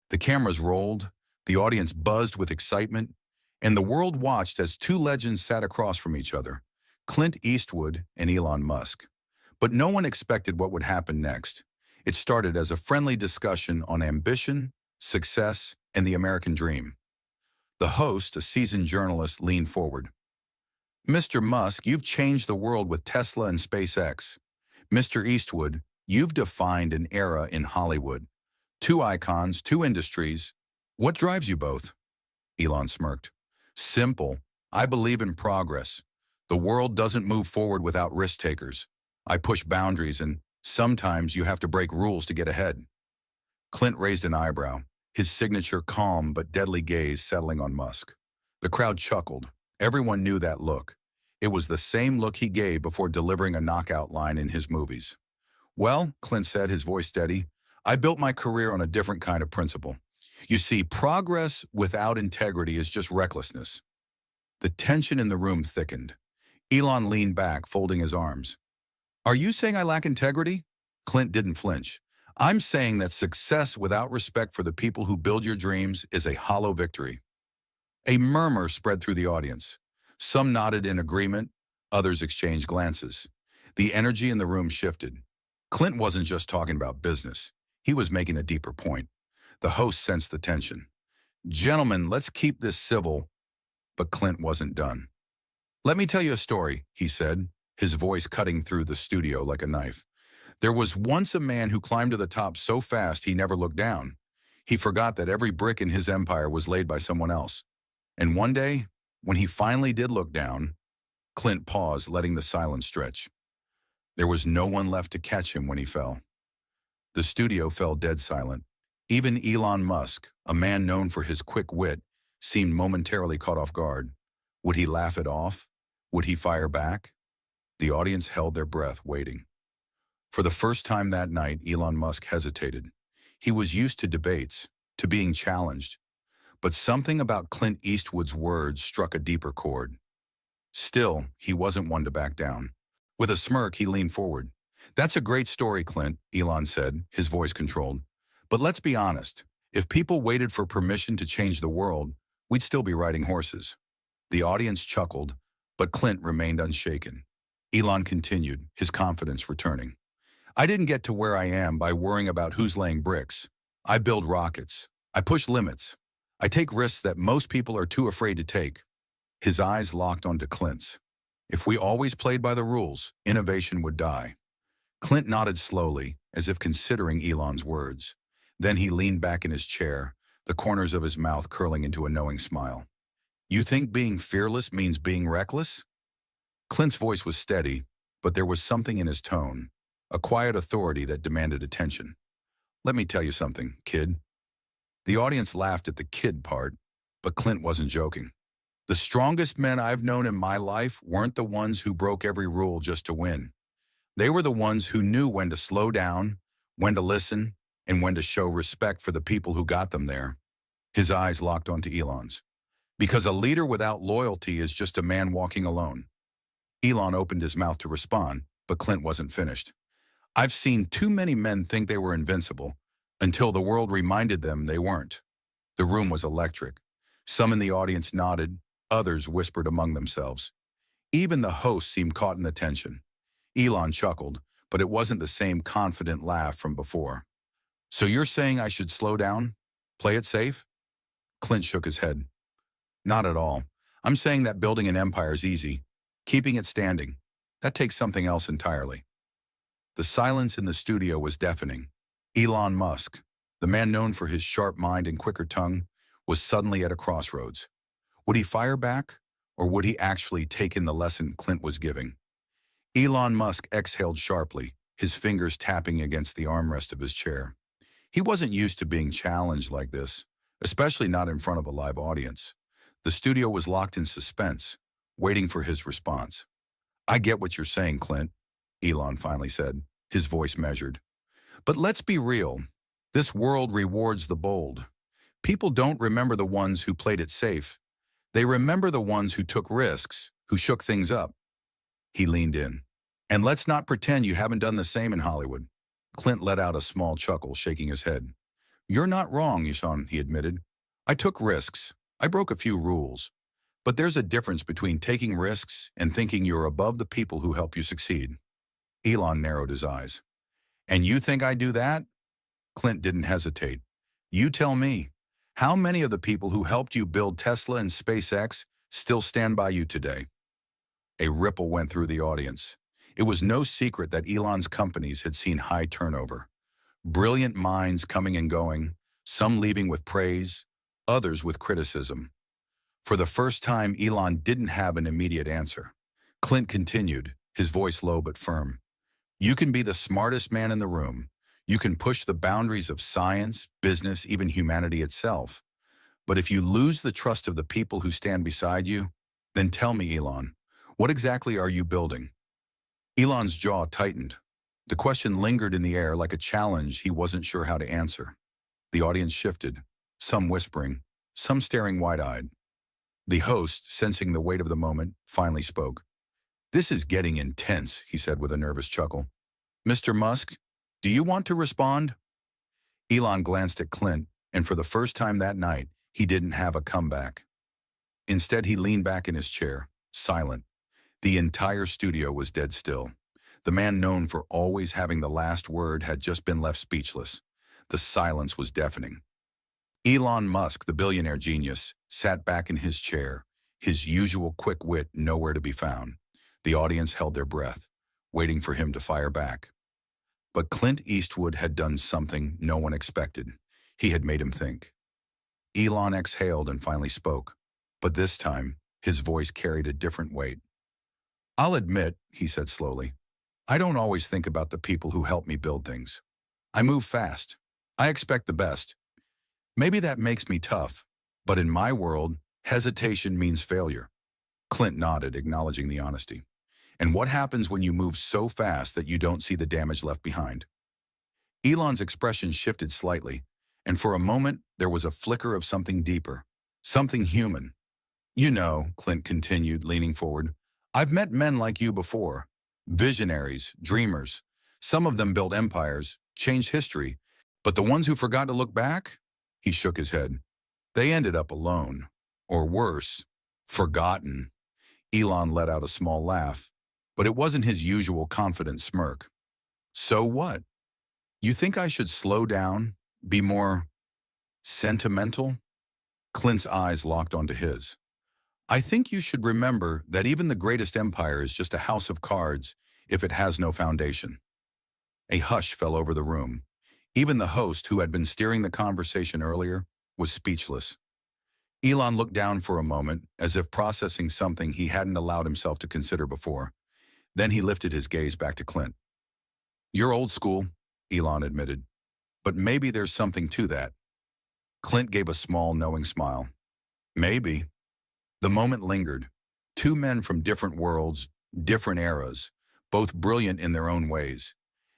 The cameras rolled, the audience buzzed with excitement, and the world watched as two legends sat across from each other, Clint Eastwood and Elon Musk. But no one expected what would happen next. It started as a friendly discussion on ambition, success, and the American dream. The host, a seasoned journalist, leaned forward. Mr. Musk, you've changed the world with Tesla and SpaceX. Mr. Eastwood, you've defined an era in Hollywood. Two icons, two industries. What drives you both? Elon smirked. Simple. I believe in progress. The world doesn't move forward without risk takers. I push boundaries, and sometimes you have to break rules to get ahead. Clint raised an eyebrow, his signature calm but deadly gaze settling on Musk. The crowd chuckled. Everyone knew that look. It was the same look he gave before delivering a knockout line in his movies. Well, Clint said, his voice steady, I built my career on a different kind of principle. You see, progress without integrity is just recklessness. The tension in the room thickened. Elon leaned back, folding his arms. Are you saying I lack integrity? Clint didn't flinch. I'm saying that success without respect for the people who build your dreams is a hollow victory. A murmur spread through the audience. Some nodded in agreement, others exchanged glances. The energy in the room shifted. Clint wasn't just talking about business. He was making a deeper point. The host sensed the tension. Gentlemen, let's keep this civil. But Clint wasn't done. Let me tell you a story, he said, his voice cutting through the studio like a knife. There was once a man who climbed to the top so fast he never looked down. He forgot that every brick in his empire was laid by someone else. And one day, when he finally did look down, Clint paused, letting the silence stretch. There was no one left to catch him when he fell. The studio fell dead silent. Even Elon Musk, a man known for his quick wit, seemed momentarily caught off guard. Would he laugh it off? Would he fire back? The audience held their breath, waiting. For the first time that night, Elon Musk hesitated. He was used to debates, to being challenged. But something about Clint Eastwood's words struck a deeper chord. Still, he wasn't one to back down. With a smirk, he leaned forward. That's a great story, Clint, Elon said, his voice controlled. But let's be honest. If people waited for permission to change the world, we'd still be riding horses. The audience chuckled, but Clint remained unshaken. Elon continued, his confidence returning. I didn't get to where I am by worrying about who's laying bricks. I build rockets. I push limits. I take risks that most people are too afraid to take. His eyes locked onto Clint's. If we always played by the rules, innovation would die. Clint nodded slowly, as if considering Elon's words. Then he leaned back in his chair, the corners of his mouth curling into a knowing smile. You think being fearless means being reckless? Clint's voice was steady, but there was something in his tone, a quiet authority that demanded attention. Let me tell you something, kid. The audience laughed at the kid part, but Clint wasn't joking. The strongest men I've known in my life weren't the ones who broke every rule just to win. They were the ones who knew when to slow down, when to listen, and when to show respect for the people who got them there. His eyes locked onto Elon's. Because a leader without loyalty is just a man walking alone. Elon opened his mouth to respond, but Clint wasn't finished. I've seen too many men think they were invincible, until the world reminded them they weren't. The room was electric. Some in the audience nodded, others whispered among themselves. Even the host seemed caught in the tension. Elon chuckled, but it wasn't the same confident laugh from before. So you're saying I should slow down? Play it safe? Clint shook his head. Not at all. I'm saying that building an empire is easy. Keeping it standing. That takes something else entirely. The silence in the studio was deafening. Elon Musk, the man known for his sharp mind and quicker tongue, was suddenly at a crossroads. Would he fire back, or would he actually take in the lesson Clint was giving? Elon Musk exhaled sharply, his fingers tapping against the armrest of his chair. He wasn't used to being challenged like this, especially not in front of a live audience. The studio was locked in suspense, waiting for his response. I get what you're saying, Clint, Elon finally said, his voice measured. But let's be real. This world rewards the bold. People don't remember the ones who played it safe. They remember the ones who took risks, who shook things up. He leaned in. And let's not pretend you haven't done the same in Hollywood. Clint let out a small chuckle, shaking his head. You're not wrong, Ishan, he admitted. I took risks. I broke a few rules. But there's a difference between taking risks and thinking you're above the people who help you succeed. Elon narrowed his eyes. And you think I do that? Clint didn't hesitate. You tell me, how many of the people who helped you build Tesla and SpaceX still stand by you today? A ripple went through the audience. It was no secret that Elon's companies had seen high turnover. Brilliant minds coming and going, some leaving with praise, others with criticism. For the first time, Elon didn't have an immediate answer. Clint continued, his voice low but firm. You can be the smartest man in the room. You can push the boundaries of science, business, even humanity itself. But if you lose the trust of the people who stand beside you, then tell me, Elon, what exactly are you building? Elon's jaw tightened. The question lingered in the air like a challenge he wasn't sure how to answer. The audience shifted, some whispering, some staring wide-eyed. The host, sensing the weight of the moment, finally spoke. This is getting intense, he said with a nervous chuckle. Mr. Musk, do you want to respond? Elon glanced at Clint, and for the first time that night, he didn't have a comeback. Instead, he leaned back in his chair, silent. The entire studio was dead still. The man known for always having the last word had just been left speechless. The silence was deafening. Elon Musk, the billionaire genius, sat back in his chair, his usual quick wit nowhere to be found. The audience held their breath, waiting for him to fire back. But Clint Eastwood had done something no one expected. He had made him think. Elon exhaled and finally spoke, but this time, his voice carried a different weight. I'll admit, he said slowly, I don't always think about the people who help me build things. I move fast. I expect the best. Maybe that makes me tough, but in my world, hesitation means failure. Clint nodded, acknowledging the honesty. And what happens when you move so fast that you don't see the damage left behind? Elon's expression shifted slightly, and for a moment, there was a flicker of something deeper, something human. You know, Clint continued, leaning forward, I've met men like you before. Visionaries, dreamers. Some of them built empires, changed history, but the ones who forgot to look back? He shook his head. They ended up alone. Or worse, forgotten. Elon let out a small laugh, but it wasn't his usual confident smirk. So what? You think I should slow down, be more sentimental? Clint's eyes locked onto his. I think you should remember that even the greatest empire is just a house of cards if it has no foundation. A hush fell over the room. Even the host, who had been steering the conversation earlier, was speechless. Elon looked down for a moment, as if processing something he hadn't allowed himself to consider before. Then he lifted his gaze back to Clint. You're old school, Elon admitted, but maybe there's something to that. Clint gave a small, knowing smile. Maybe. The moment lingered. Two men from different worlds, different eras, both brilliant in their own ways.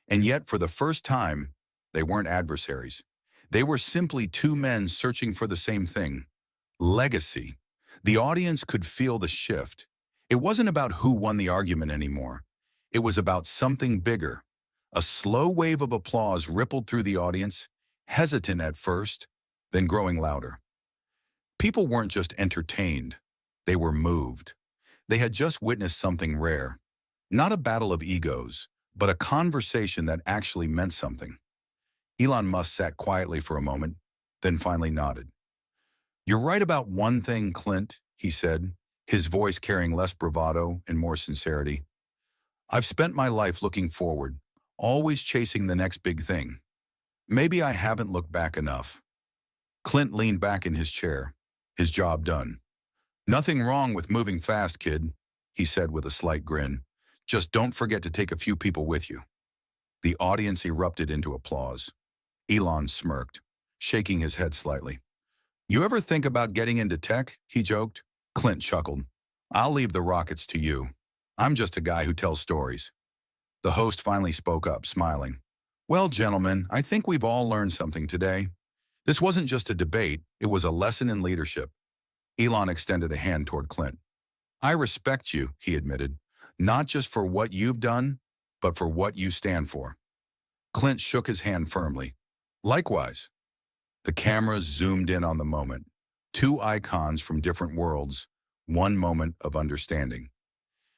And yet, for the first time, they weren't adversaries. They were simply two men searching for the same thing. Legacy. The audience could feel the shift. It wasn't about who won the argument anymore. It was about something bigger. A slow wave of applause rippled through the audience, hesitant at first, then growing louder. People weren't just entertained. They were moved. They had just witnessed something rare. Not a battle of egos, but a conversation that actually meant something. Elon Musk sat quietly for a moment, then finally nodded. You're right about one thing, Clint, he said, his voice carrying less bravado and more sincerity. I've spent my life looking forward, always chasing the next big thing. Maybe I haven't looked back enough. Clint leaned back in his chair, his job done. Nothing wrong with moving fast, kid, he said with a slight grin. Just don't forget to take a few people with you. The audience erupted into applause. Elon smirked, shaking his head slightly. You ever think about getting into tech? He joked. Clint chuckled. I'll leave the rockets to you. I'm just a guy who tells stories. The host finally spoke up, smiling. Well, gentlemen, I think we've all learned something today. This wasn't just a debate, it was a lesson in leadership. Elon extended a hand toward Clint. I respect you, he admitted, not just for what you've done, but for what you stand for. Clint shook his hand firmly. Likewise. The cameras zoomed in on the moment. Two icons from different worlds, one moment of understanding.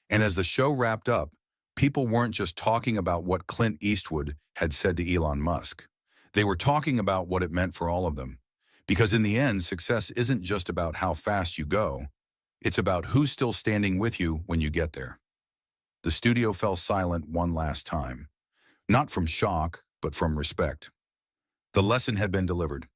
And as the show wrapped up, people weren't just talking about what Clint Eastwood had said to Elon Musk. They were talking about what it meant for all of them. Because in the end, success isn't just about how fast you go. It's about who's still standing with you when you get there. The studio fell silent one last time. Not from shock, but from respect. The lesson had been delivered.